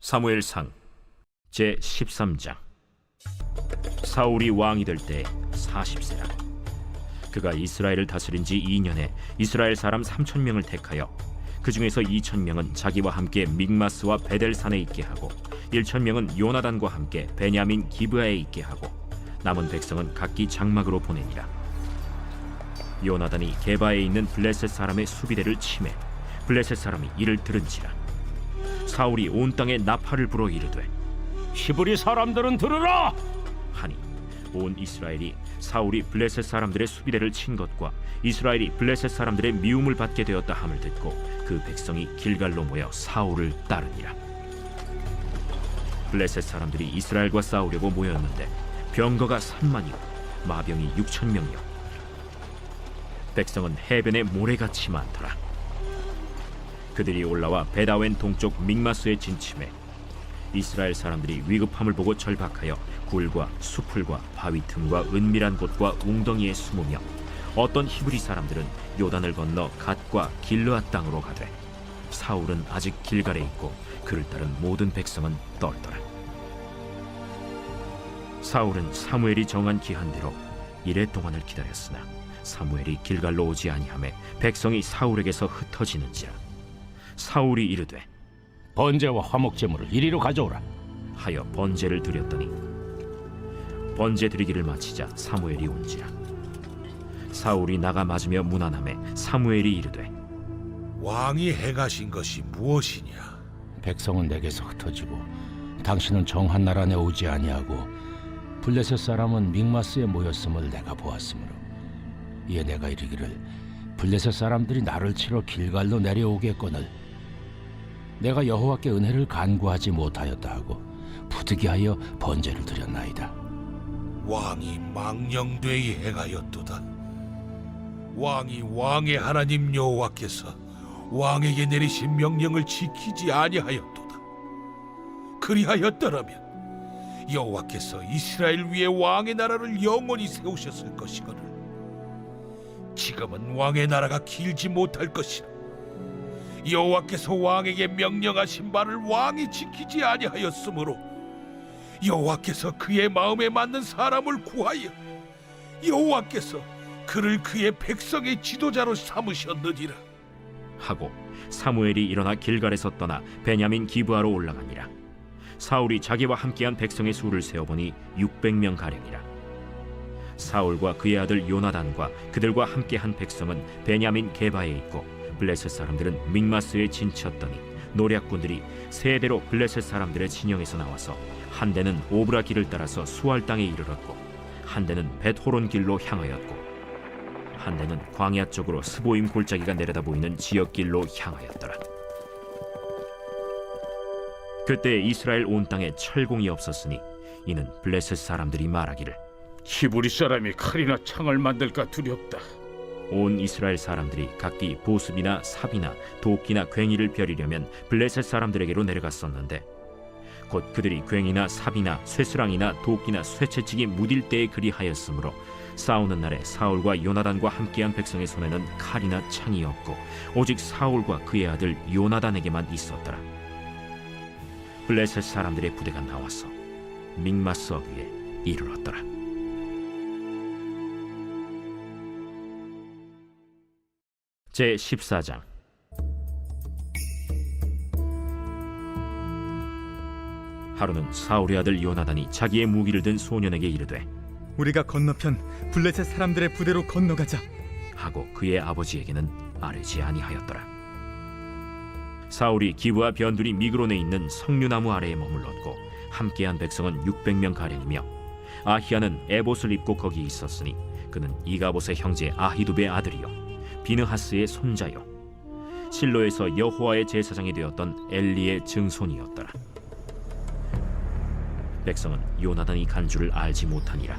사무엘상 제13장. 사울이 왕이 될 때 40세라. 그가 이스라엘을 다스린 지 2년에 이스라엘 사람 3,000명을 택하여 그 중에서 2,000명은 자기와 함께 믹마스와 베델산에 있게 하고 1,000명은 요나단과 함께 베냐민 기브아에 있게 하고 남은 백성은 각기 장막으로 보내니라. 요나단이 게바에 있는 블레셋 사람의 수비대를 치매 블레셋 사람이 이를 들은지라. 사울이 온 땅에 나팔을 불어 이르되 히브리 사람들은 들으라! 하니 온 이스라엘이 사울이 블레셋 사람들의 수비대를 친 것과 이스라엘이 블레셋 사람들의 미움을 받게 되었다 함을 듣고 그 백성이 길갈로 모여 사울을 따르니라. 블레셋 사람들이 이스라엘과 싸우려고 모였는데 병거가 3만이요 마병이 6,000명이요 백성은 해변에 모래같이 많더라. 그들이 올라와 베다웬 동쪽 믹마스에 진침해 이스라엘 사람들이 위급함을 보고 절박하여 굴과 수풀과 바위 틈과 은밀한 곳과 웅덩이에 숨으며 어떤 히브리 사람들은 요단을 건너 갓과 길르앗 땅으로 가되 사울은 아직 길갈에 있고 그를 따른 모든 백성은 떨더라. 사울은 사무엘이 정한 기한대로 이레 동안을 기다렸으나 사무엘이 길갈로 오지 아니하매 백성이 사울에게서 흩어지는지라. 사울이 이르되 번제와 화목제물을 이리로 가져오라. 하여 번제를 드렸더니 번제 드리기를 마치자 사무엘이 온지라. 사울이 나가 맞으며 문안하매 사무엘이 이르되 왕이 행하신 것이 무엇이냐? 백성은 내게서 흩어지고 당신은 정한 나라 안에 오지 아니하고 블레셋 사람은 믹마스에 모였음을 내가 보았으므로 이에 내가 이르기를 블레셋 사람들이 나를 치러 길갈로 내려오겠거늘 내가 여호와께 은혜를 간구하지 못하였다 하고 부득이하여 번제를 드렸나이다. 왕이 망령되이 행하였도다. 왕이 왕의 하나님 여호와께서 왕에게 내리신 명령을 지키지 아니하였도다. 그리하였더라면 여호와께서 이스라엘 위에 왕의 나라를 영원히 세우셨을 것이거늘 지금은 왕의 나라가 길지 못할 것이라. 여호와께서 왕에게 명령하신 바를 왕이 지키지 아니하였으므로 여호와께서 그의 마음에 맞는 사람을 구하여 여호와께서 그를 그의 백성의 지도자로 삼으셨느니라. 하고 사무엘이 일어나 길갈에서 떠나 베냐민 기브아로 올라가니라. 사울이 자기와 함께한 백성의 수를 세어보니 600명 가량이라. 사울과 그의 아들 요나단과 그들과 함께한 백성은 베냐민 게바에 있고 블레셋 사람들은 믹마스에 진쳤더니 노략군들이 세 대로 블레셋 사람들의 진영에서 나와서 한 대는 오브라 길을 따라서 수알 땅에 이르렀고 한 대는 벳호론 길로 향하였고 한 대는 광야 쪽으로 스보임 골짜기가 내려다 보이는 지역길로 향하였더라. 그때 이스라엘 온 땅에 철공이 없었으니 이는 블레셋 사람들이 말하기를 히브리 사람이 칼이나 창을 만들까 두렵다. 온 이스라엘 사람들이 각기 보습이나 삽이나 도끼나 괭이를 벼리려면 블레셋 사람들에게로 내려갔었는데 곧 그들이 괭이나 삽이나 쇠스랑이나 도끼나 쇠채찍이 무딜 때에 그리하였으므로 싸우는 날에 사울과 요나단과 함께한 백성의 손에는 칼이나 창이 없고 오직 사울과 그의 아들 요나단에게만 있었더라. 블레셋 사람들의 부대가 나와서 믹마스 어귀에 이르렀더라. 제14장. 하루는 사울의 아들 요나단이 자기의 무기를 든 소년에게 이르되 우리가 건너편 블레셋 사람들의 부대로 건너가자 하고 그의 아버지에게는 아뢰지 아니하였더라. 사울이 기브아 변두리 미그론에 있는 석류나무 아래에 머물렀고 함께한 백성은 600명 가량이며 아히야는 에봇을 입고 거기 있었으니 그는 이가봇의 형제 아히두베의 아들이요 비느하스의 손자요 실로에서 여호와의 제사장이 되었던 엘리의 증손이었더라. 백성은 요나단이 간 줄을 알지 못하니라.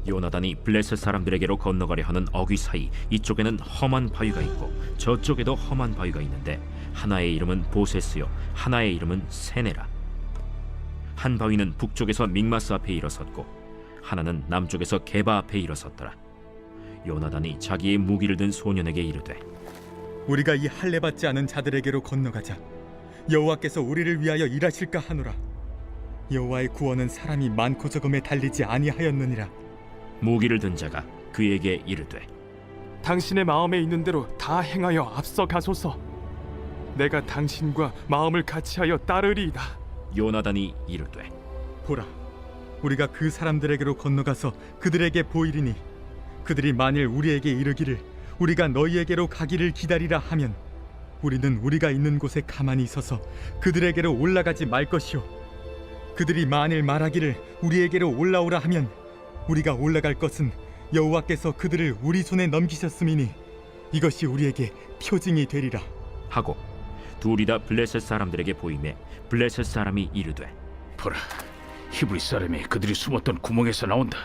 요나단이 블레셋 사람들에게로 건너가려 하는 어귀 사이 이쪽에는 험한 바위가 있고 저쪽에도 험한 바위가 있는데 하나의 이름은 보세스요 하나의 이름은 세네라. 한 바위는 북쪽에서 믹마스 앞에 일어섰고 하나는 남쪽에서 게바 앞에 일어섰더라. 요나단이 자기의 무기를 든 소년에게 이르되 우리가 이 할례 받지 않은 자들에게로 건너가자. 여호와께서 우리를 위하여 일하실까 하노라. 여호와의 구원은 사람이 많고 적음에 달리지 아니하였느니라. 무기를 든 자가 그에게 이르되 당신의 마음에 있는 대로 다 행하여 앞서 가소서. 내가 당신과 마음을 같이하여 따르리이다. 요나단이 이르되 보라, 우리가 그 사람들에게로 건너가서 그들에게 보이리니 그들이 만일 우리에게 이르기를 우리가 너희에게로 가기를 기다리라 하면 우리는 우리가 있는 곳에 가만히 있어서 그들에게로 올라가지 말 것이요 그들이 만일 말하기를 우리에게로 올라오라 하면 우리가 올라갈 것은 여호와께서 그들을 우리 손에 넘기셨음이니 이것이 우리에게 표징이 되리라. 하고 둘이 다 블레셋 사람들에게 보이매 블레셋 사람이 이르되 보라, 히브리 사람이 그들이 숨었던 구멍에서 나온다.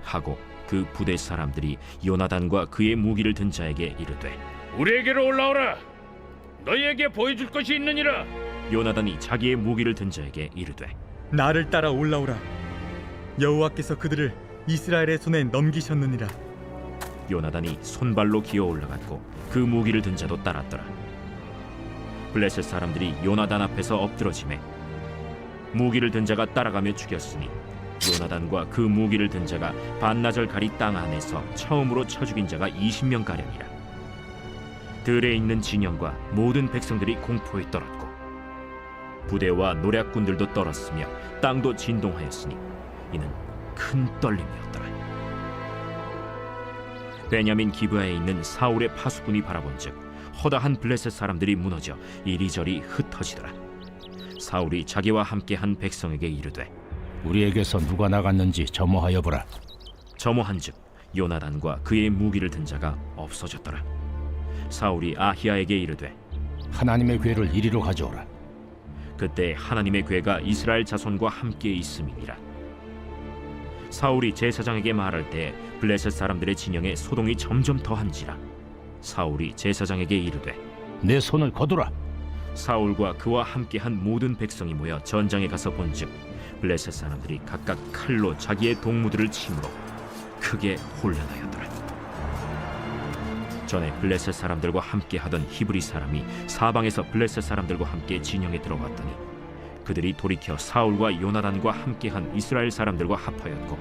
하고 그 부대 사람들이 요나단과 그의 무기를 든 자에게 이르되 우리에게로 올라오라. 너희에게 보여줄 것이 있느니라. 요나단이 자기의 무기를 든 자에게 이르되 나를 따라 올라오라. 여호와께서 그들을 이스라엘의 손에 넘기셨느니라. 요나단이 손발로 기어 올라갔고 그 무기를 든 자도 따랐더라. 블레셋 사람들이 요나단 앞에서 엎드러지매 무기를 든 자가 따라가며 죽였으니 요나단과 그 무기를 든 자가 반나절 가리 땅 안에서 처음으로 쳐 죽인 자가 20명 가량이라. 들에 있는 진영과 모든 백성들이 공포에 떨었고 부대와 노략군들도 떨었으며 땅도 진동하였으니 이는 큰 떨림이었더라. 베냐민 기브아에 있는 사울의 파수꾼이 바라본즉 허다한 블레셋 사람들이 무너져 이리저리 흩어지더라. 사울이 자기와 함께한 백성에게 이르되 우리에게서 누가 나갔는지 점호하여 보라. 점호한즉 요나단과 그의 무기를 든 자가 없어졌더라. 사울이 아히야에게 이르되 하나님의 괴를 이리로 가져오라. 그때 하나님의 괴가 이스라엘 자손과 함께 있음이니라. 사울이 제사장에게 말할 때 블레셋 사람들의 진영에 소동이 점점 더한지라. 사울이 제사장에게 이르되 내 손을 거두라. 사울과 그와 함께한 모든 백성이 모여 전장에 가서 본즉 블레셋 사람들이 각각 칼로 자기의 동무들을 치므로 크게 혼란하였더라. 전에 블레셋 사람들과 함께하던 히브리 사람이 사방에서 블레셋 사람들과 함께 진영에 들어왔더니 그들이 돌이켜 사울과 요나단과 함께한 이스라엘 사람들과 합하였고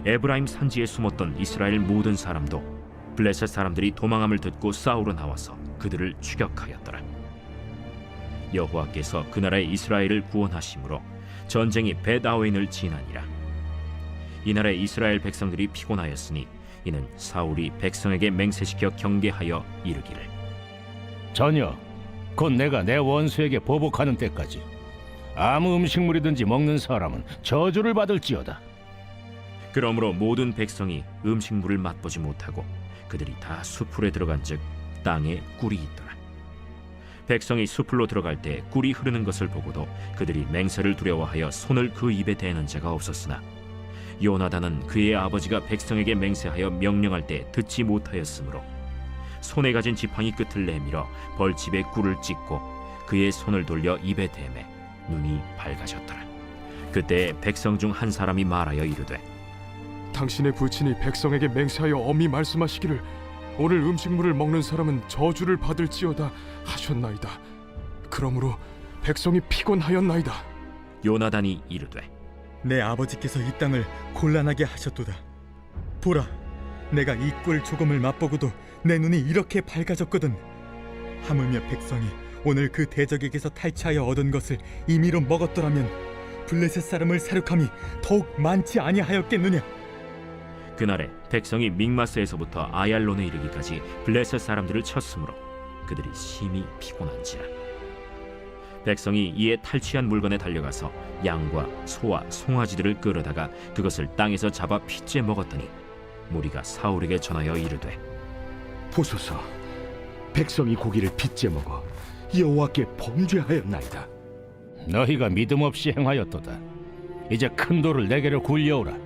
에브라임 산지에 숨었던 이스라엘 모든 사람도 블레셋 사람들이 도망함을 듣고 싸우러 나와서 그들을 추격하였더라. 여호와께서 그 나라의 이스라엘을 구원하심으로 전쟁이 벳아웬을 지나니라. 이 나라의 이스라엘 백성들이 피곤하였으니 이는 사울이 백성에게 맹세시켜 경계하여 이르기를 전혀 곧 내가 내 원수에게 보복하는 때까지 아무 음식물이든지 먹는 사람은 저주를 받을지어다. 그러므로 모든 백성이 음식물을 맛보지 못하고 그들이 다 숲으로 들어간즉 땅에 꿀이 있더라. 백성이 숲으로 들어갈 때 꿀이 흐르는 것을 보고도 그들이 맹세를 두려워하여 손을 그 입에 대는 자가 없었으나 요나단은 그의 아버지가 백성에게 맹세하여 명령할 때 듣지 못하였으므로 손에 가진 지팡이 끝을 내밀어 벌집에 꿀을 찍고 그의 손을 돌려 입에 대매 눈이 밝아졌더라. 그때 백성 중 한 사람이 말하여 이르되 당신의 부친이 백성에게 맹세하여 엄히 말씀하시기를 오늘 음식물을 먹는 사람은 저주를 받을지어다 하셨나이다. 그러므로 백성이 피곤하였나이다. 요나단이 이르되 내 아버지께서 이 땅을 곤란하게 하셨도다. 보라, 내가 이 꿀 조금을 맛보고도 내 눈이 이렇게 밝아졌거든. 하물며 백성이 오늘 그 대적에게서 탈취하여 얻은 것을 임의로 먹었더라면 블레셋 사람을 사륙함이 더욱 많지 아니하였겠느냐. 그날에 백성이 믹마스에서부터 아얄론에 이르기까지 블레셋 사람들을 쳤으므로 그들이 심히 피곤한지라. 백성이 이에 탈취한 물건에 달려가서 양과 소와 송아지들을 끌어다가 그것을 땅에서 잡아 핏째 먹었더니 무리가 사울에게 전하여 이르되 보소서, 백성이 고기를 빚제 먹어 여호와께 범죄하였나이다. 너희가 믿음 없이 행하였도다. 이제 큰 돌을 내게로 굴려오라.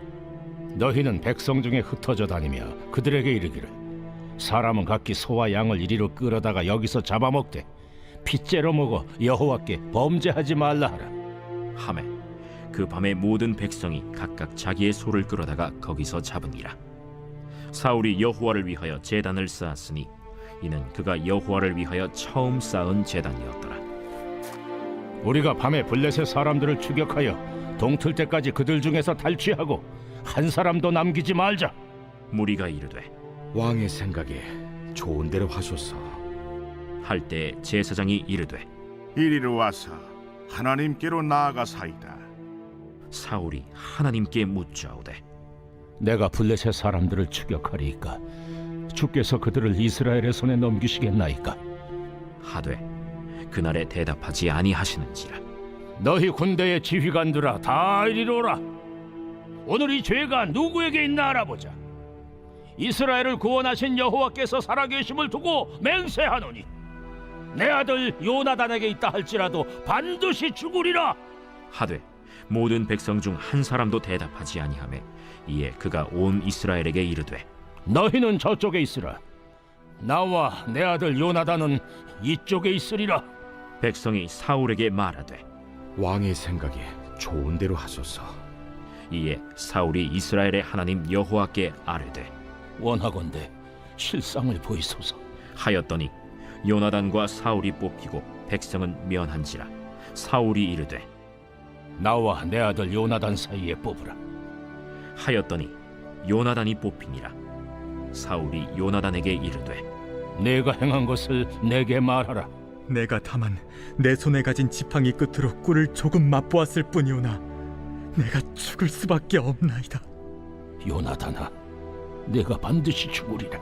너희는 백성 중에 흩어져 다니며 그들에게 이르기를 사람은 각기 소와 양을 이리로 끌어다가 여기서 잡아먹되 핏째로 먹어 여호와께 범죄하지 말라 하라. 하매 그 밤에 모든 백성이 각각 자기의 소를 끌어다가 거기서 잡으니라. 사울이 여호와를 위하여 제단을 쌓았으니 이는 그가 여호와를 위하여 처음 쌓은 제단이었더라. 우리가 밤에 블레셋 사람들을 추격하여 동틀 때까지 그들 중에서 탈취하고 한 사람도 남기지 말자. 무리가 이르되 왕의 생각에 좋은 대로 하소서. 할 때 제사장이 이르되 이리로 와서 하나님께로 나아가사이다. 사울이 하나님께 묻자오되 내가 블레셋 사람들을 추격하리이까 주께서 그들을 이스라엘의 손에 넘기시겠나이까? 하되 그날에 대답하지 아니하시는지라. 너희 군대의 지휘관들아 다 이리로 오라. 오늘 이 죄가 누구에게 있나 알아보자. 이스라엘을 구원하신 여호와께서 살아계심을 두고 맹세하노니 내 아들 요나단에게 있다 할지라도 반드시 죽으리라. 하되 모든 백성 중 한 사람도 대답하지 아니하매 이에 그가 온 이스라엘에게 이르되 너희는 저쪽에 있으라. 나와 내 아들 요나단은 이쪽에 있으리라. 백성이 사울에게 말하되 왕의 생각에 좋은 대로 하소서. 이에 사울이 이스라엘의 하나님 여호와께 아뢰되 원하건대 실상을 보이소서. 하였더니 요나단과 사울이 뽑히고 백성은 면한지라. 사울이 이르되 나와 내 아들 요나단 사이에 뽑으라. 하였더니 요나단이 뽑히니라. 사울이 요나단에게 이르되 내가 행한 것을 내게 말하라. 내가 다만 내 손에 가진 지팡이 끝으로 꿀을 조금 맛보았을 뿐이오나 내가 죽을 수밖에 없나이다. 요나단아, 내가 반드시 죽으리라.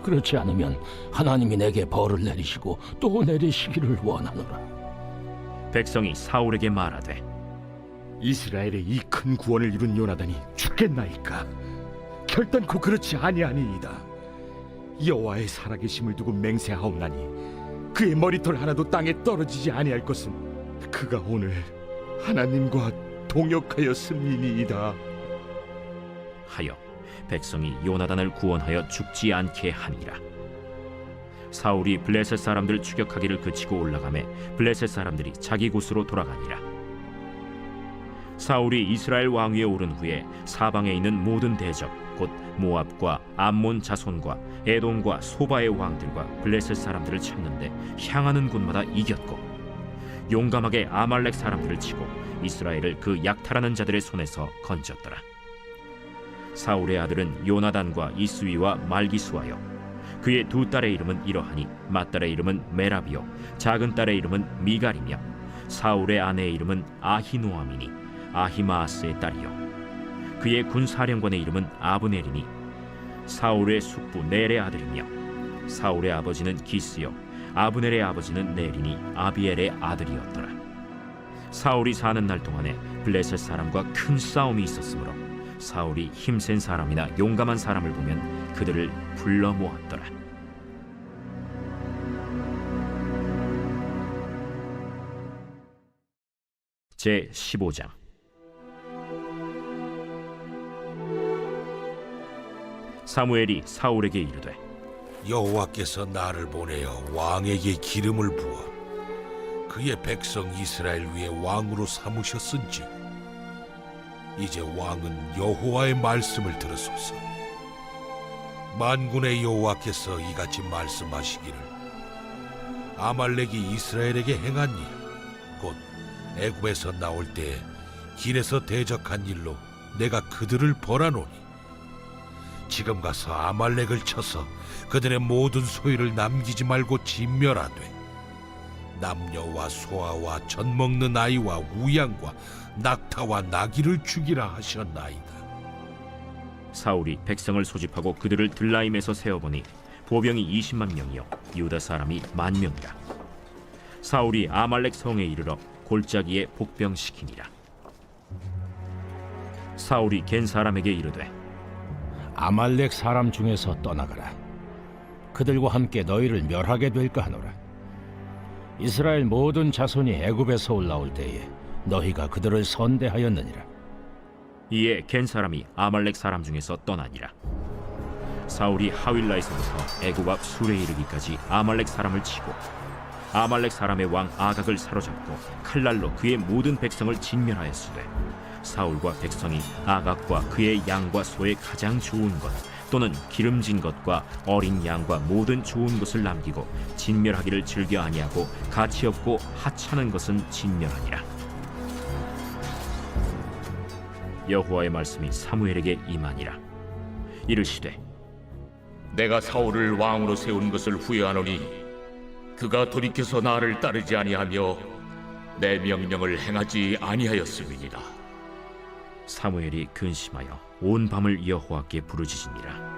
그렇지 않으면 하나님이 내게 벌을 내리시고 또 내리시기를 원하노라. 백성이 사울에게 말하되 이스라엘의 이 큰 구원을 이룬 요나단이 죽겠나이까? 결단코 그렇지 아니하니이다. 여호와의 살아계심을 두고 맹세하옵나니 그의 머리털 하나도 땅에 떨어지지 아니할 것은 그가 오늘 하나님과 동역하였음이니이다. 하여 백성이 요나단을 구원하여 죽지 않게 하니라. 사울이 블레셋 사람들 추격하기를 그치고 올라가매 블레셋 사람들이 자기 곳으로 돌아가니라. 사울이 이스라엘 왕위에 오른 후에 사방에 있는 모든 대적 곧 모압과 암몬 자손과 에돔과 소바의 왕들과 블레셋 사람들을 쳤는데 향하는 곳마다 이겼고 용감하게 아말렉 사람들을 치고 이스라엘을 그 약탈하는 자들의 손에서 건졌더라. 사울의 아들은 요나단과 이스위와 말기수하여 그의 두 딸의 이름은 이러하니 맏딸의 이름은 메라비요 작은 딸의 이름은 미갈이며 사울의 아내의 이름은 아히노아미니 아히마아스의 딸이요 그의 군사령관의 이름은 아브넬이니 사울의 숙부 넬의 아들이며 사울의 아버지는 기스요 아브넬의 아버지는 넬이니 아비엘의 아들이었더라. 사울이 사는 날 동안에 블레셋 사람과 큰 싸움이 있었으므로 사울이 힘센 사람이나 용감한 사람을 보면 그들을 불러 모았더라. 제 15장. 사무엘이 사울에게 이르되 여호와께서 나를 보내어 왕에게 기름을 부어 그의 백성 이스라엘 위에 왕으로 삼으셨은지 이제 왕은 여호와의 말씀을 들으소서. 만군의 여호와께서 이같이 말씀하시기를 아말렉이 이스라엘에게 행한 일 곧 애굽에서 나올 때에 길에서 대적한 일로 내가 그들을 벌하노니 지금 가서 아말렉을 쳐서 그들의 모든 소유를 남기지 말고 진멸하되 남녀와 소아와 젖 먹는 아이와 우양과 낙타와 나귀를 죽이라 하셨나이다. 사울이 백성을 소집하고 그들을 들라임에서 세어보니 보병이 20만 명이요 유다 사람이 10,000명이라. 사울이 아말렉 성에 이르러 골짜기에 복병시키니라. 사울이 겐 사람에게 이르되 아말렉 사람 중에서 떠나가라. 그들과 함께 너희를 멸하게 될까 하노라. 이스라엘 모든 자손이 애굽에서 올라올 때에 너희가 그들을 선대하였느니라. 이에 겐 사람이 아말렉 사람 중에서 떠나니라. 사울이 하윌라에서부터 애굽 앞 술에 이르기까지 아말렉 사람을 치고 아말렉 사람의 왕 아각을 사로잡고 칼날로 그의 모든 백성을 진멸하였으되 사울과 백성이 아각과 그의 양과 소의 가장 좋은 것 또는 기름진 것과 어린 양과 모든 좋은 것을 남기고 진멸하기를 즐겨 아니하고 가치 없고 하찮은 것은 진멸하니라. 여호와의 말씀이 사무엘에게 임하니라. 이르시되 내가 사울을 왕으로 세운 것을 후회하노니 그가 돌이켜서 나를 따르지 아니하며 내 명령을 행하지 아니하였음이니라. 사무엘이 근심하여 온 밤을 여호와께 부르짖으니라.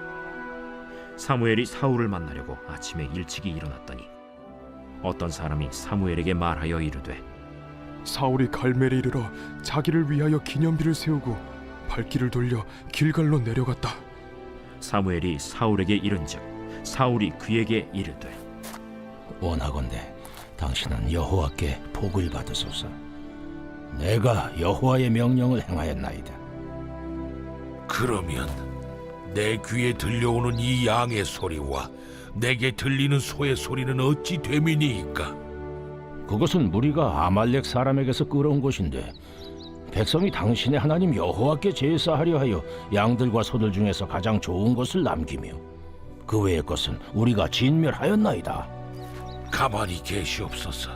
사무엘이 사울을 만나려고 아침에 일찍이 일어났더니 어떤 사람이 사무엘에게 말하여 이르되 사울이 갈멜에 이르러 자기를 위하여 기념비를 세우고 발길을 돌려 길갈로 내려갔다. 사무엘이 사울에게 이른즉 사울이 그에게 이르되 원하건대 당신은 여호와께 복을 받으소서. 내가 여호와의 명령을 행하였나이다. 그러면 내 귀에 들려오는 이 양의 소리와 내게 들리는 소의 소리는 어찌 됨이니이까? 그것은 무리가 아말렉 사람에게서 끌어온 것인데 백성이 당신의 하나님 여호와께 제사하려 하여 양들과 소들 중에서 가장 좋은 것을 남기며 그 외의 것은 우리가 진멸하였나이다. 가만히 계시옵소서.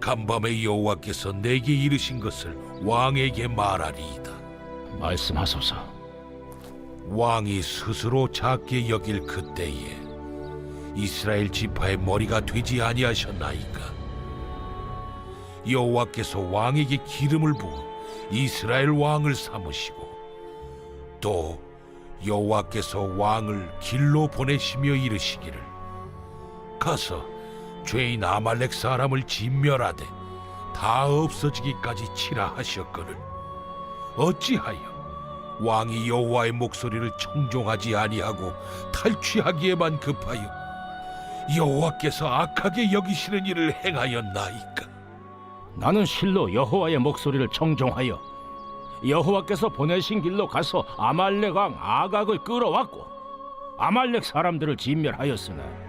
간밤에 여호와께서 내게 이르신 것을 왕에게 말하리이다. 말씀하소서. 왕이 스스로 작게 여길 그때에 이스라엘 지파의 머리가 되지 아니하셨나이까? 여호와께서 왕에게 기름을 부어 이스라엘 왕을 삼으시고 또 여호와께서 왕을 길로 보내시며 이르시기를 가서 죄인 아말렉 사람을 진멸하되 다 없어지기까지 치라 하셨거늘 어찌하여 왕이 여호와의 목소리를 청종하지 아니하고 탈취하기에만 급하여 여호와께서 악하게 여기시는 일을 행하였나이까? 나는 실로 여호와의 목소리를 청종하여 여호와께서 보내신 길로 가서 아말렉 왕 아각을 끌어왔고 아말렉 사람들을 진멸하였으나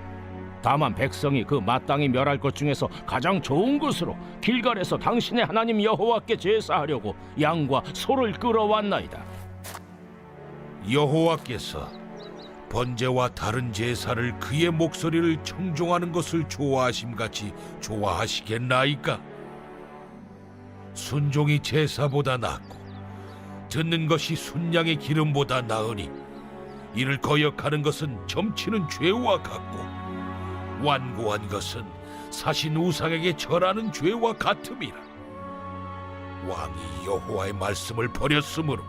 다만 백성이 그 마땅히 멸할 것 중에서 가장 좋은 것으로 길갈에서 당신의 하나님 여호와께 제사하려고 양과 소를 끌어왔나이다. 여호와께서 번제와 다른 제사를 그의 목소리를 청종하는 것을 좋아하심같이 좋아하시겠나이까? 순종이 제사보다 낫고 듣는 것이 순양의 기름보다 나으니 이를 거역하는 것은 점치는 죄와 같고 완고한 것은 사신 우상에게 절하는 죄와 같음이라. 왕이 여호와의 말씀을 버렸으므로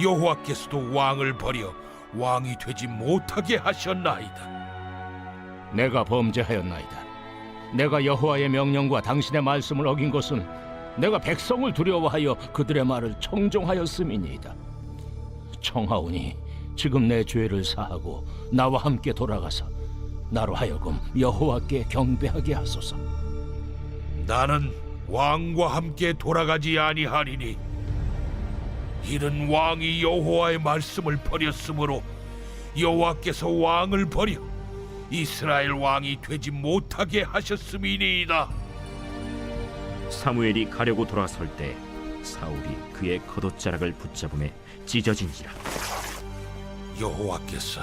여호와께서도 왕을 버려 왕이 되지 못하게 하셨나이다. 내가 범죄하였나이다. 내가 여호와의 명령과 당신의 말씀을 어긴 것은 내가 백성을 두려워하여 그들의 말을 청종하였음이니이다. 청하오니 지금 내 죄를 사하고 나와 함께 돌아가서 나로 하여금 여호와께 경배하게 하소서. 나는 왕과 함께 돌아가지 아니하리니 이는 왕이 여호와의 말씀을 버렸으므로 여호와께서 왕을 버려 이스라엘 왕이 되지 못하게 하셨음이니이다. 사무엘이 가려고 돌아설 때 사울이 그의 겉옷자락을 붙잡음에 찢어진지라. 여호와께서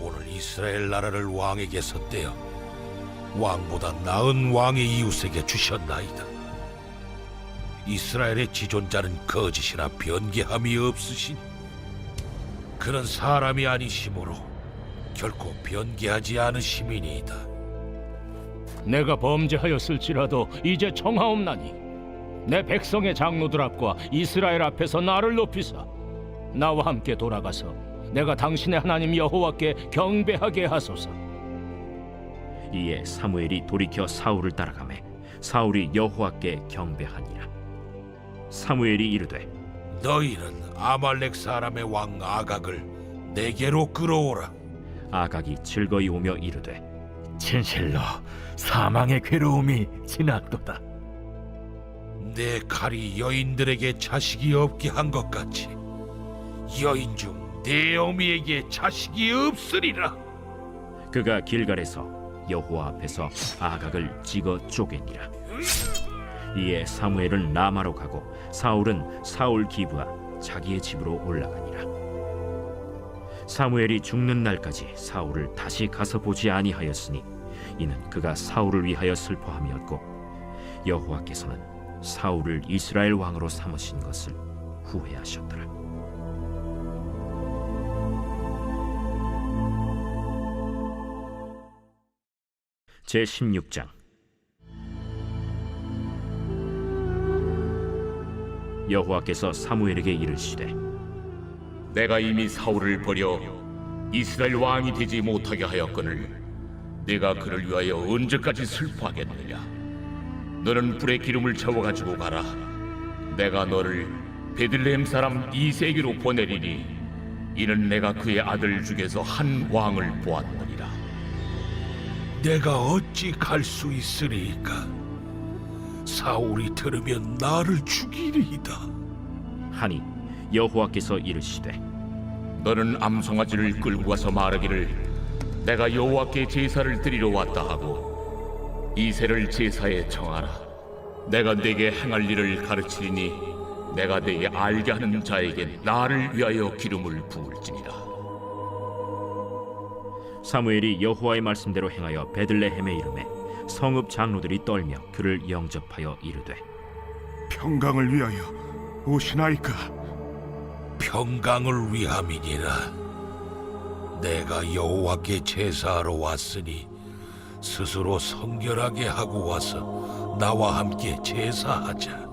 오늘 이스라엘 나라를 왕에게서 떼어 왕보다 나은 왕의 이웃에게 주셨나이다. 이스라엘의 지존자는 거짓이나 변개함이 없으시니 그는 사람이 아니시므로 결코 변개하지 않으심이니이다. 내가 범죄하였을지라도 이제 청하옵나니 내 백성의 장로들 앞과 이스라엘 앞에서 나를 높이사 나와 함께 돌아가서 내가 당신의 하나님 여호와께 경배하게 하소서. 이에 사무엘이 돌이켜 사울을 따라가매 사울이 여호와께 경배하니라. 사무엘이 이르되 너희는 아말렉 사람의 왕 아각을 내게로 끌어오라. 아각이 즐거이 오며 이르되 진실로 사망의 괴로움이 지났도다. 내 칼이 여인들에게 자식이 없게 한 것 같이 여인 중 내 어미에게 자식이 없으리라. 그가 길갈에서 여호와 앞에서 아각을 찍어 쪼개니라. 이에 사무엘은 라마로 가고 사울은 사울 기브와 자기의 집으로 올라가니라. 사무엘이 죽는 날까지 사울을 다시 가서 보지 아니하였으니 이는 그가 사울을 위하여 슬퍼함이었고 여호와께서는 사울을 이스라엘 왕으로 삼으신 것을 후회하셨더라. 제16장. 여호와께서 사무엘에게 이르시되 내가 이미 사울을 버려 이스라엘 왕이 되지 못하게 하였거늘 내가 그를 위하여 언제까지 슬퍼하겠느냐. 너는 불에 기름을 채워가지고 가라. 내가 너를 베들레헴 사람 이세에게로 보내리니 이는 내가 그의 아들 중에서 한 왕을 보았느니라. 내가 어찌 갈 수 있으리이까? 사울이 들으면 나를 죽이리이다. 하니 여호와께서 이르시되 너는 암송아지를 끌고 가서 말하기를 내가 여호와께 제사를 드리러 왔다 하고 이새를 제사에 청하라. 내가 네게 행할 일을 가르치리니 내가 네게 알게 하는 자에게 나를 위하여 기름을 부을지니라. 사무엘이 여호와의 말씀대로 행하여 베들레헴에 이르매 성읍 장로들이 떨며 그를 영접하여 이르되 평강을 위하여 오시나이까? 평강을 위함이니라. 내가 여호와께 제사하러 왔으니 스스로 성결하게 하고 와서 나와 함께 제사하자.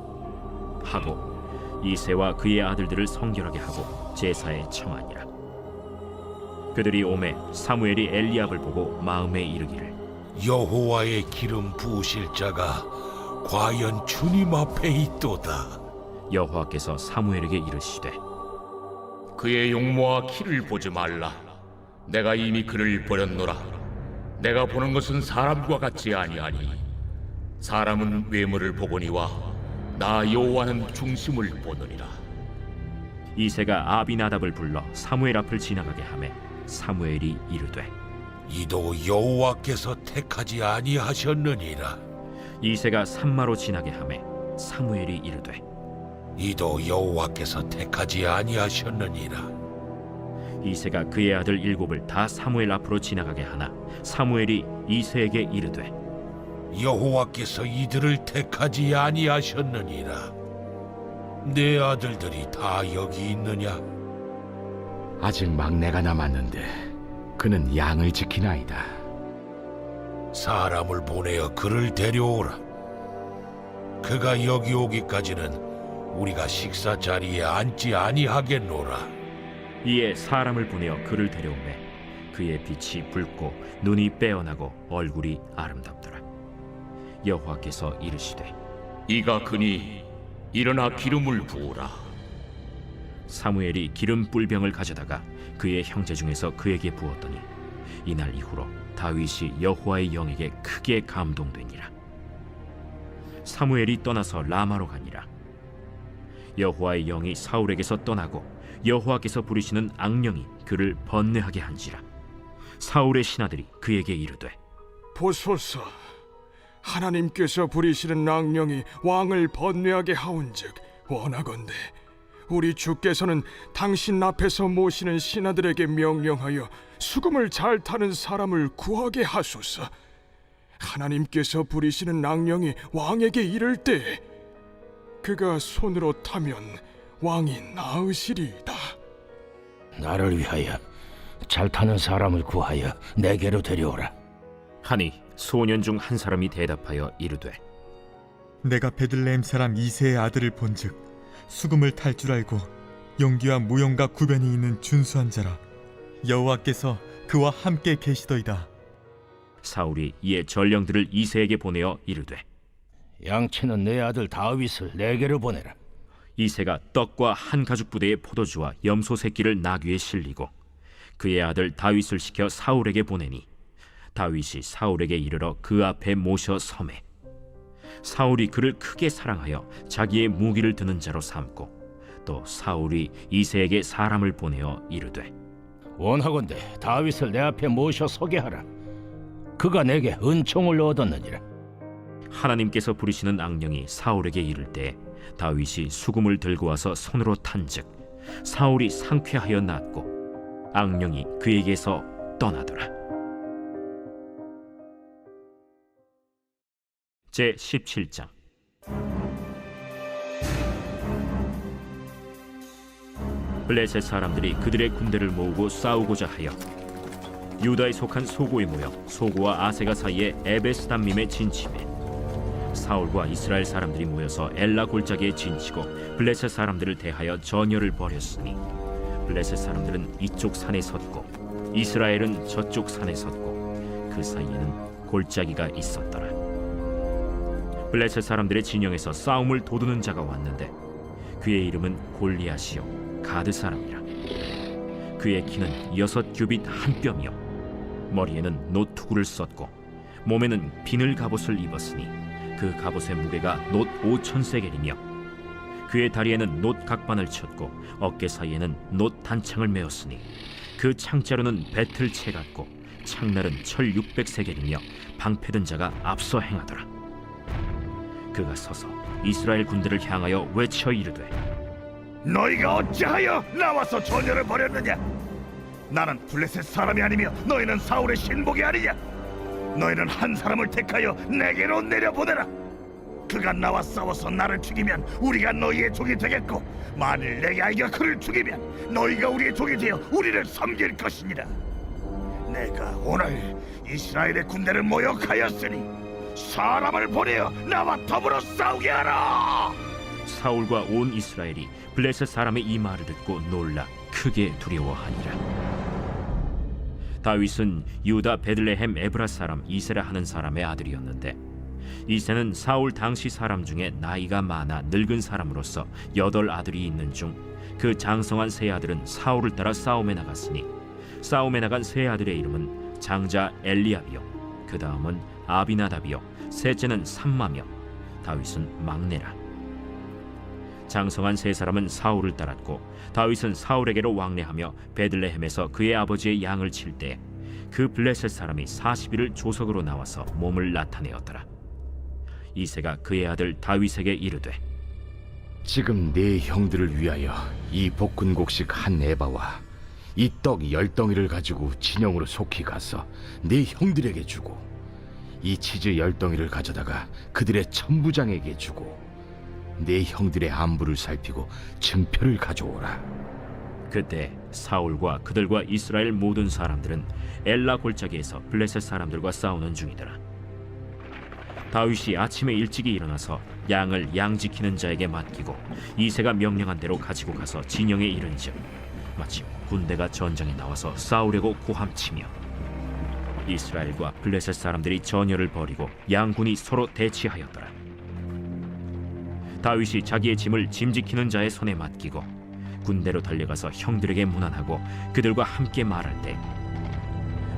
하고 이새와 그의 아들들을 성결하게 하고 제사에 청하니라. 그들이 오매 사무엘이 엘리압을 보고 마음에 이르기를 여호와의 기름 부으실 자가 과연 주님 앞에 있도다. 여호와께서 사무엘에게 이르시되 그의 용모와 키를 보지 말라. 내가 이미 그를 버렸노라. 내가 보는 것은 사람과 같지 아니하니 사람은 외모를 보거니와 나 여호와는 중심을 보느니라. 이새가 아비나답을 불러 사무엘 앞을 지나가게 하매 사무엘이 이르되 이도 여호와께서 택하지 아니하셨느니라. 이새가 산마로 지나게 하매 사무엘이 이르되 이도 여호와께서 택하지 아니하셨느니라. 이새가 그의 아들 7을 다 사무엘 앞으로 지나가게 하나 사무엘이 이새에게 이르되 여호와께서 이들을 택하지 아니하셨느니라. 내 아들들이 다 여기 있느냐? 아직 막내가 남았는데 그는 양을 지키나이다. 사람을 보내어 그를 데려오라. 그가 여기 오기까지는 우리가 식사 자리에 앉지 아니하겠노라. 이에 사람을 보내어 그를 데려오매 그의 빛이 붉고 눈이 빼어나고 얼굴이 아름답더라. 여호와께서 이르시되 이가 그니 일어나 기름을 부으라. 사무엘이 기름 뿔병을 가져다가 그의 형제 중에서 그에게 부었더니 이날 이후로 다윗이 여호와의 영에게 크게 감동되니라. 사무엘이 떠나서 라마로 가니라. 여호와의 영이 사울에게서 떠나고 여호와께서 부리시는 악령이 그를 번뇌하게 한지라. 사울의 신하들이 그에게 이르되 보소서, 하나님께서 부리시는 악령이 왕을 번뇌하게 하온즉 원하건대 우리 주께서는 당신 앞에서 모시는 신하들에게 명령하여 수금을 잘 타는 사람을 구하게 하소서. 하나님께서 부리시는 악령이 왕에게 이를 때 그가 손으로 타면 왕이 나으시리이다. 나를 위하여 잘 타는 사람을 구하여 내게로 데려오라. 하니 소년 중 한 사람이 대답하여 이르되 내가 베들레헴 사람 이새의 아들을 본즉 수금을 탈 줄 알고 용기와 무용과 구변이 있는 준수한 자라. 여호와께서 그와 함께 계시더이다. 사울이 이에 전령들을 이새에게 보내어 이르되 양치는 내 아들 다윗을 내게로 보내라. 이새가 떡과 한 가죽 부대의 포도주와 염소 새끼를 나귀에 실리고 그의 아들 다윗을 시켜 사울에게 보내니 다윗이 사울에게 이르러 그 앞에 모셔 섬에 사울이 그를 크게 사랑하여 자기의 무기를 드는 자로 삼고 또 사울이 이새에게 사람을 보내어 이르되 원하건대 다윗을 내 앞에 모셔 서게 하라. 그가 내게 은총을 얻었느니라. 하나님께서 부리시는 악령이 사울에게 이를 때 다윗이 수금을 들고 와서 손으로 탄즉 사울이 상쾌하여 낫고 악령이 그에게서 떠나더라. 제 17장. 블레셋 사람들이 그들의 군대를 모으고 싸우고자 하여 유다에 속한 소고에 모여 소고와 아세가 사이에 에베스담밈에 진침해 사울과 이스라엘 사람들이 모여서 엘라 골짜기에 진치고 블레셋 사람들을 대하여 전열을 벌였으니 블레셋 사람들은 이쪽 산에 섰고 이스라엘은 저쪽 산에 섰고 그 사이에는 골짜기가 있었더라. 블레셋 사람들의 진영에서 싸움을 도두는 자가 왔는데 그의 이름은 골리앗이요 가드 사람이라. 그의 키는 6규빗 한 뼘이요 머리에는 노투구를 썼고 몸에는 비늘 갑옷을 입었으니 그 갑옷의 무게가 놋 5,000세겔이며 그의 다리에는 놋 각반을 쳤고 어깨 사이에는 놋 단창을 메었으니 그 창자루는 배틀채 같고 창날은 철 600세겔이며 방패든 자가 앞서 행하더라. 그가 서서 이스라엘 군대를 향하여 외쳐 이르되 너희가 어찌하여 나와서 전열을 벌였느냐? 나는 블레셋 사람이 아니며 너희는 사울의 신복이 아니냐? 너희는 한 사람을 택하여 내게로 내려보내라. 그가 나와 싸워서 나를 죽이면 우리가 너희의 종이 되겠고 만일 내 아이가 그를 죽이면 너희가 우리의 종이 되어 우리를 섬길 것이니라. 내가 오늘 이스라엘의 군대를 모욕하였으니 사람을 보내어 나와 더불어 싸우게 하라. 사울과 온 이스라엘이 블레셋 사람의 이 말을 듣고 놀라 크게 두려워하니라. 다윗은 유다 베들레헴 에브라 사람 이세라 하는 사람의 아들이었는데 이세는 사울 당시 사람 중에 나이가 많아 늙은 사람으로서 8 아들이 있는 중 그 장성한 세 아들은 사울을 따라 싸움에 나갔으니 싸움에 나간 세 아들의 이름은 장자 엘리압이요 그 다음은 아비나답이요 셋째는 삼마며 다윗은 막내라. 장성한 세 사람은 사울을 따랐고 다윗은 사울에게로 왕래하며 베들레헴에서 그의 아버지의 양을 칠 때 그 블레셋 사람이 40일을 조석으로 나와서 몸을 나타내었더라. 이새가 그의 아들 다윗에게 이르되 지금 네 형들을 위하여 이 볶은곡식 한 에바와 이 떡 10덩이를 가지고 진영으로 속히 가서 네 형들에게 주고 이 치즈 10덩이를 가져다가 그들의 천부장에게 주고 네 형들의 안부를 살피고 증표를 가져오라. 그때 사울과 그들과 이스라엘 모든 사람들은 엘라 골짜기에서 블레셋 사람들과 싸우는 중이더라. 다윗이 아침에 일찍이 일어나서 양을 양 지키는 자에게 맡기고 이새가 명령한 대로 가지고 가서 진영에 이른즉 마침 군대가 전장에 나와서 싸우려고 고함치며 이스라엘과 블레셋 사람들이 전열을 벌이고 양군이 서로 대치하였더라. 다윗이 자기의 짐을 짐 지키는 자의 손에 맡기고 군대로 달려가서 형들에게 문안하고 그들과 함께 말할 때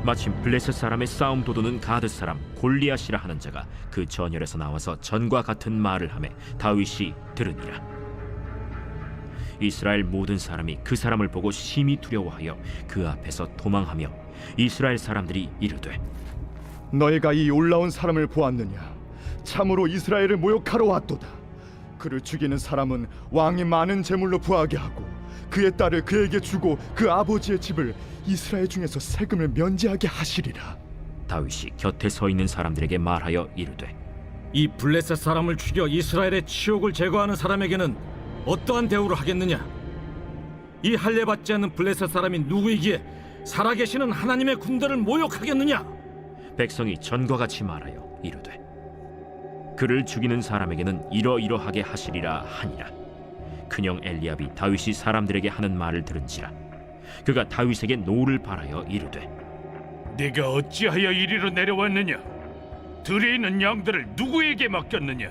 마침 블레셋 사람의 싸움 도두는 가드 사람 골리앗이라 하는 자가 그 전열에서 나와서 전과 같은 말을 하매 다윗이 들으니라. 이스라엘 모든 사람이 그 사람을 보고 심히 두려워하여 그 앞에서 도망하며 이스라엘 사람들이 이르되 너희가 이 올라온 사람을 보았느냐? 참으로 이스라엘을 모욕하러 왔도다. 그를 죽이는 사람은 왕이 많은 재물로 부하게 하고 그의 딸을 그에게 주고 그 아버지의 집을 이스라엘 중에서 세금을 면제하게 하시리라. 다윗이 곁에 서 있는 사람들에게 말하여 이르되 이 블레셋 사람을 죽여 이스라엘의 치욕을 제거하는 사람에게는 어떠한 대우를 하겠느냐? 이 할례 받지 않는 블레셋 사람이 누구이기에 살아계시는 하나님의 군대를 모욕하겠느냐? 백성이 전과 같이 말하여 이르되 그를 죽이는 사람에게는 이러이러하게 하시리라 하니라. 큰형 엘리압이 다윗이 사람들에게 하는 말을 들은지라 그가 다윗에게 노를 바라여 이르되 네가 어찌하여 이리로 내려왔느냐? 들에 있는 양들을 누구에게 맡겼느냐?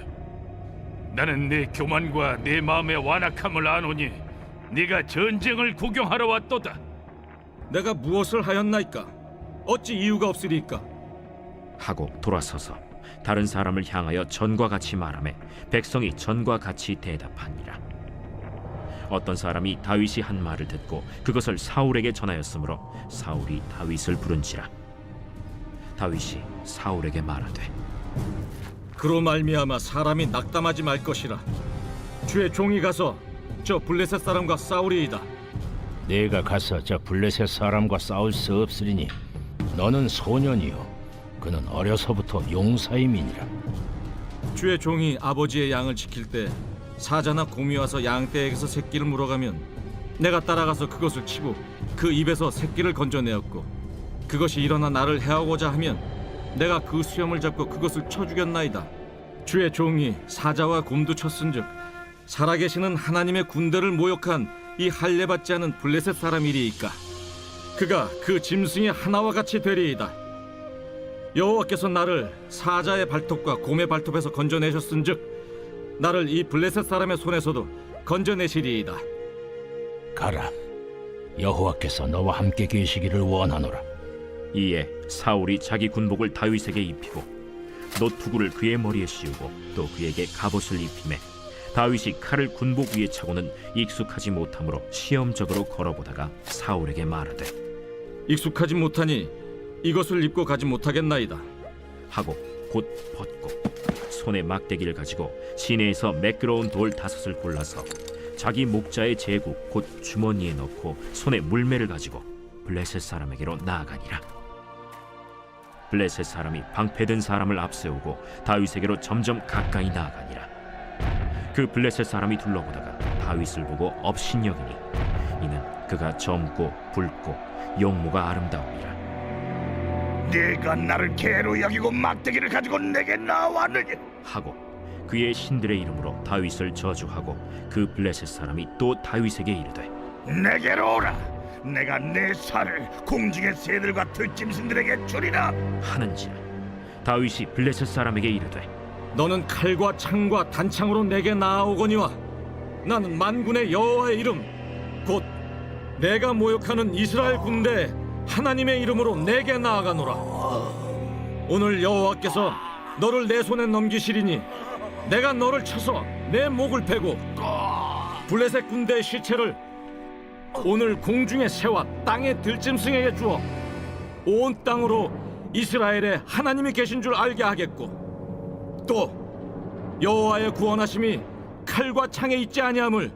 나는 네 교만과 네 마음의 완악함을 아노니 네가 전쟁을 구경하러 왔도다. 내가 무엇을 하였나이까? 어찌 이유가 없으리까? 하고 돌아서서 다른 사람을 향하여 전과 같이 말하매 백성이 전과 같이 대답하니라. 어떤 사람이 다윗이 한 말을 듣고 그것을 사울에게 전하였으므로 사울이 다윗을 부른지라. 다윗이 사울에게 말하되 그로 말미암아 사람이 낙담하지 말 것이라. 주의 종이 가서 저 블레셋 사람과 싸우리이다. 내가 가서 저 블레셋 사람과 싸울 수 없으리니 너는 소년이요 그는 어려서부터 용사임이니라. 주의 종이 아버지의 양을 지킬 때 사자나 곰이 와서 양떼에게서 새끼를 물어가면 내가 따라가서 그것을 치고 그 입에서 새끼를 건져내었고, 그것이 일어나 나를 해하고자 하면 내가 그 수염을 잡고 그것을 쳐 죽였나이다. 주의 종이 사자와 곰도 쳤은즉 살아계시는 하나님의 군대를 모욕한 이 할례받지 않은 블레셋 사람이리이까 그가 그 짐승의 하나와 같이 되리이다. 여호와께서 나를 사자의 발톱과 곰의 발톱에서 건져내셨은즉 나를 이 블레셋 사람의 손에서도 건져내시리이다. 가라. 여호와께서 너와 함께 계시기를 원하노라. 이에 사울이 자기 군복을 다윗에게 입히고 노투구를 그의 머리에 씌우고 또 그에게 갑옷을 입히매 다윗이 칼을 군복 위에 차고는 익숙하지 못하므로 시험적으로 걸어보다가 사울에게 말하되 익숙하지 못하니 이것을 입고 가지 못하겠나이다 하고 곧 벗고 손에 막대기를 가지고 시내에서 매끄러운 돌 5을 골라서 자기 목자의 제구 곧 주머니에 넣고 손에 물매를 가지고 블레셋 사람에게로 나아가니라. 블레셋 사람이 방패든 사람을 앞세우고 다윗에게로 점점 가까이 나아가니라. 그 블레셋 사람이 둘러보다가 다윗을 보고 업신여기니 이는 그가 젊고 붉고 용모가 아름다움이라. 네가 나를 개로 여기고 막대기를 가지고 내게 나왔느냐? 하고 그의 신들의 이름으로 다윗을 저주하고 그 블레셋 사람이 또 다윗에게 이르되 내게로 오라. 내가 내 살을 공중의 새들과 들짐승들에게 주리라. 하는지라. 다윗이 블레셋 사람에게 이르되 너는 칼과 창과 단창으로 내게 나아오거니와 나는 만군의 여호와의 이름 곧 내가 모욕하는 이스라엘 군대 하나님의 이름으로 내게 나아가노라. 오늘 여호와께서 너를 내 손에 넘기시리니 내가 너를 쳐서 내 목을 베고 블레셋 군대의 시체를 오늘 공중의 새와 땅의 들짐승에게 주어 온 땅으로 이스라엘에 하나님이 계신 줄 알게 하겠고, 또 여호와의 구원하심이 칼과 창에 있지 아니함을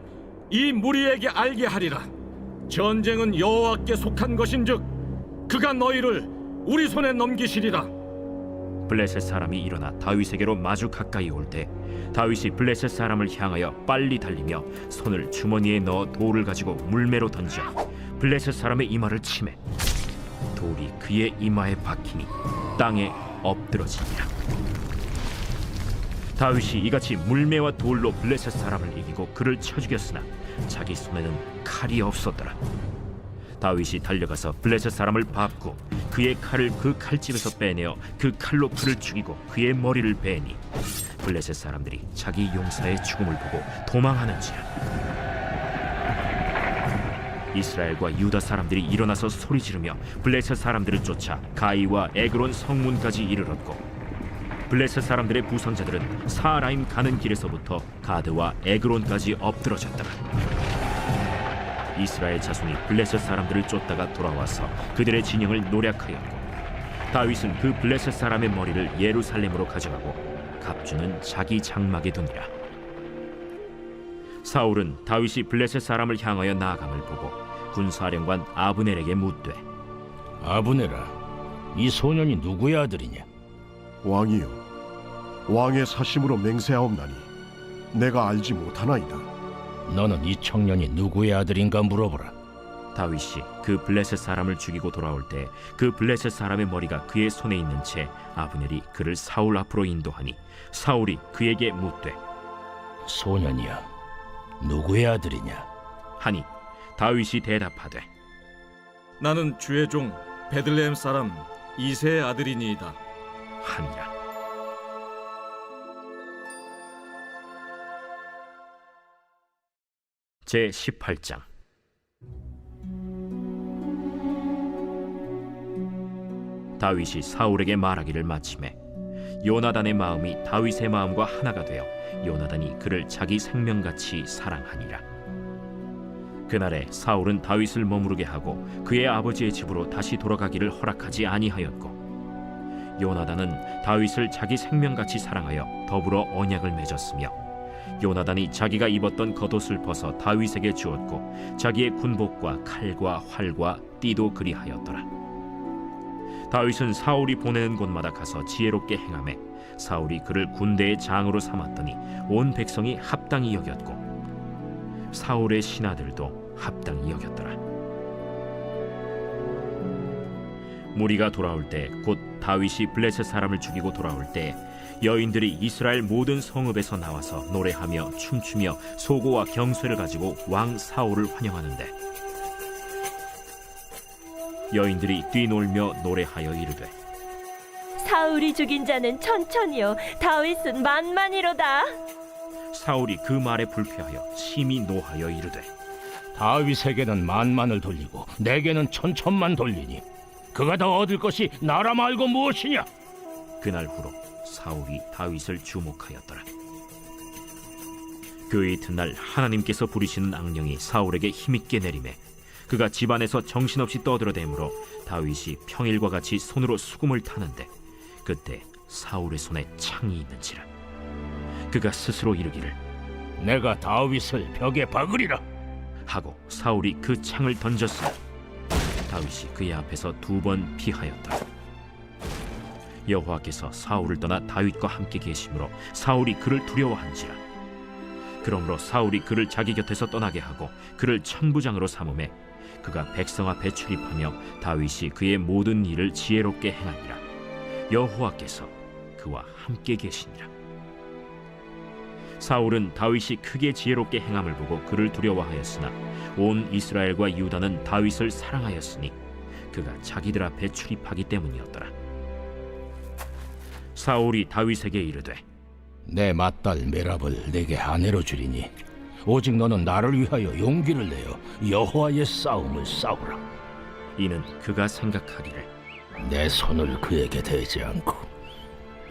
이 무리에게 알게 하리라. 전쟁은 여호와께 속한 것인즉 그가 너희를 우리 손에 넘기시리라. 블레셋 사람이 일어나 다윗에게로 마주 가까이 올 때 다윗이 블레셋 사람을 향하여 빨리 달리며 손을 주머니에 넣어 돌을 가지고 물매로 던져 블레셋 사람의 이마를 치매 돌이 그의 이마에 박히니 땅에 엎드러지니라. 다윗이 이같이 물매와 돌로 블레셋 사람을 이기고 그를 쳐 죽였으나 자기 손에는 칼이 없었더라. 다윗이 달려가서 블레셋 사람을 밟고 그의 칼을 그 칼집에서 빼내어 그 칼로 그를 죽이고 그의 머리를 베니 블레셋 사람들이 자기 용사의 죽음을 보고 도망하는지라. 이스라엘과 유다 사람들이 일어나서 소리 지르며 블레셋 사람들을 쫓아 가이와 에그론 성문까지 이르렀고 블레셋 사람들의 부상자들은 사라임 가는 길에서부터 가드와 에그론까지 엎드러졌더라. 이스라엘 자손이 블레셋 사람들을 쫓다가 돌아와서 그들의 진영을 노략하였고 다윗은 그 블레셋 사람의 머리를 예루살렘으로 가져가고 갑주는 자기 장막에 두니라. 사울은 다윗이 블레셋 사람을 향하여 나아감을 보고 군사령관 아브넬에게 묻되 아브네라, 이 소년이 누구의 아들이냐? 왕이요, 왕의 사심으로 맹세하옵나니 내가 알지 못하나이다. 너는 이 청년이 누구의 아들인가 물어보라. 다윗이 그 블레셋 사람을 죽이고 돌아올 때 그 블레셋 사람의 머리가 그의 손에 있는 채 아브넬이 그를 사울 앞으로 인도하니 사울이 그에게 묻되 소년이야, 누구의 아들이냐? 하니 다윗이 대답하되 나는 주의 종 베들레헴 사람 이새의 아들이니이다 하니라. 제 18장. 다윗이 사울에게 말하기를 마치매 요나단의 마음이 다윗의 마음과 하나가 되어 요나단이 그를 자기 생명같이 사랑하니라. 그날에 사울은 다윗을 머무르게 하고 그의 아버지의 집으로 다시 돌아가기를 허락하지 아니하였고 요나단은 다윗을 자기 생명같이 사랑하여 더불어 언약을 맺었으며 요나단이 자기가 입었던 겉옷을 벗어 다윗에게 주었고 자기의 군복과 칼과 활과 띠도 그리하였더라. 다윗은 사울이 보내는 곳마다 가서 지혜롭게 행하매 사울이 그를 군대의 장으로 삼았더니 온 백성이 합당히 여겼고 사울의 신하들도 합당히 여겼더라. 무리가 돌아올 때 곧 다윗이 블레셋 사람을 죽이고 돌아올 때 여인들이 이스라엘 모든 성읍에서 나와서 노래하며 춤추며 소고와 경쇠를 가지고 왕 사울을 환영하는데 여인들이 뛰놀며 노래하여 이르되 사울이 죽인 자는 천천히요 다윗은 만만이로다. 사울이 그 말에 불쾌하여 심히 노하여 이르되 다윗에게는 만만을 돌리고 내게는 천천만 돌리니 그가 더 얻을 것이 나라 말고 무엇이냐? 그날 후로 사울이 다윗을 주목하였더라. 그 이튿날 하나님께서 부리시는 악령이 사울에게 힘있게 내리매 그가 집안에서 정신없이 떠들어대므로 다윗이 평일과 같이 손으로 수금을 타는데 그때 사울의 손에 창이 있는지라. 그가 스스로 이르기를 내가 다윗을 벽에 박으리라 하고 사울이 그 창을 던졌으니 다윗이 그의 앞에서 2번 피하였더라. 여호와께서 사울을 떠나 다윗과 함께 계심으로 사울이 그를 두려워한지라. 그러므로 사울이 그를 자기 곁에서 떠나게 하고 그를 천부장으로 삼음에 그가 백성 앞에 출입하며 다윗이 그의 모든 일을 지혜롭게 행하니라. 여호와께서 그와 함께 계시니라. 사울은 다윗이 크게 지혜롭게 행함을 보고 그를 두려워하였으나 온 이스라엘과 유다는 다윗을 사랑하였으니 그가 자기들 앞에 출입하기 때문이었더라. 사울이 다윗에게 이르되 내 맏딸 메랍을 내게 아내로 주리니 오직 너는 나를 위하여 용기를 내어 여호와의 싸움을 싸우라. 이는 그가 생각하기를 내 손을 그에게 대지 않고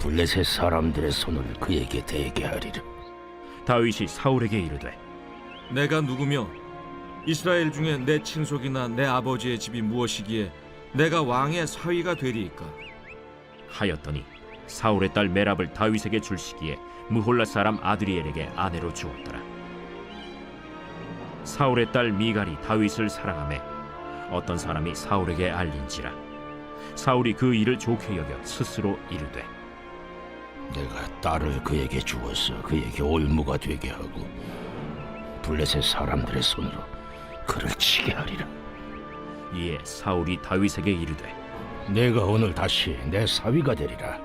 블레셋 사람들의 손을 그에게 대게 하리라. 다윗이 사울에게 이르되 내가 누구며 이스라엘 중에 내 친속이나 내 아버지의 집이 무엇이기에 내가 왕의 사위가 되리이까? 하였더니 사울의 딸 메랍을 다윗에게 줄 시기에 무홀라 사람 아드리엘에게 아내로 주었더라. 사울의 딸 미갈이 다윗을 사랑하매 어떤 사람이 사울에게 알린지라. 사울이 그 일을 좋게 여겨 스스로 이르되 내가 딸을 그에게 주어서 그에게 올무가 되게 하고 블레셋 사람들의 손으로 그를 치게 하리라. 이에 사울이 다윗에게 이르되 내가 오늘 다시 내 사위가 되리라.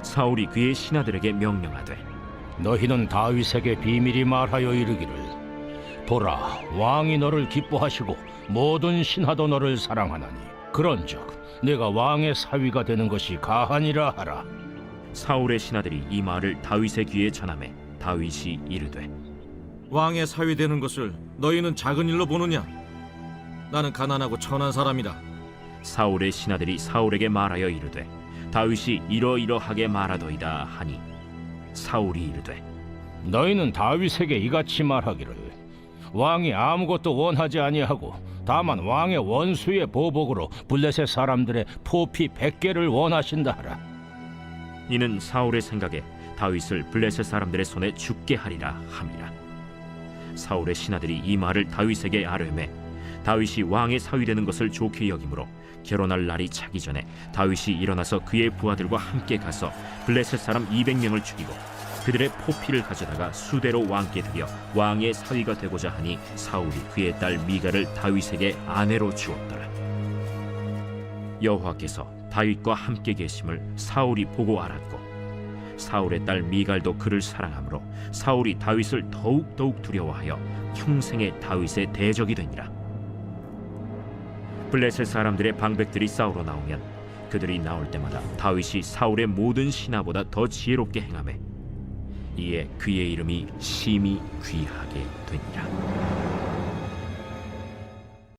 사울이 그의 신하들에게 명령하되 너희는 다윗에게 비밀히 말하여 이르기를 보라 왕이 너를 기뻐하시고 모든 신하도 너를 사랑하나니 그런즉 내가 왕의 사위가 되는 것이 가하니라 하라. 사울의 신하들이 이 말을 다윗의 귀에 전하매 다윗이 이르되 왕의 사위 되는 것을 너희는 작은 일로 보느냐? 나는 가난하고 천한 사람이라. 사울의 신하들이 사울에게 말하여 이르되 다윗이 이러이러하게 말하더이다 하니 사울이 이르되 너희는 다윗에게 이같이 말하기를 왕이 아무것도 원하지 아니하고 다만 왕의 원수의 보복으로 블레셋 사람들의 포피 100개를 원하신다 하라. 이는 사울의 생각에 다윗을 블레셋 사람들의 손에 죽게 하리라 함이라. 사울의 신하들이 이 말을 다윗에게 아뢰매 다윗이 왕의 사위 되는 것을 좋게 여기므로 결혼할 날이 차기 전에 다윗이 일어나서 그의 부하들과 함께 가서 블레셋 사람 200명을 죽이고 그들의 포피를 가져다가 수대로 왕께 드려 왕의 사위가 되고자 하니 사울이 그의 딸 미갈을 다윗에게 아내로 주었더라. 여호와께서 다윗과 함께 계심을 사울이 보고 알았고 사울의 딸 미갈도 그를 사랑하므로 사울이 다윗을 더욱 두려워하여 평생의 다윗의 대적이 되니라. 블레셋 사람들의 방백들이 싸우러 나오면 그들이 나올 때마다 다윗이 사울의 모든 신하보다 더 지혜롭게 행하매 이에 그의 이름이 심히 귀하게 되니라.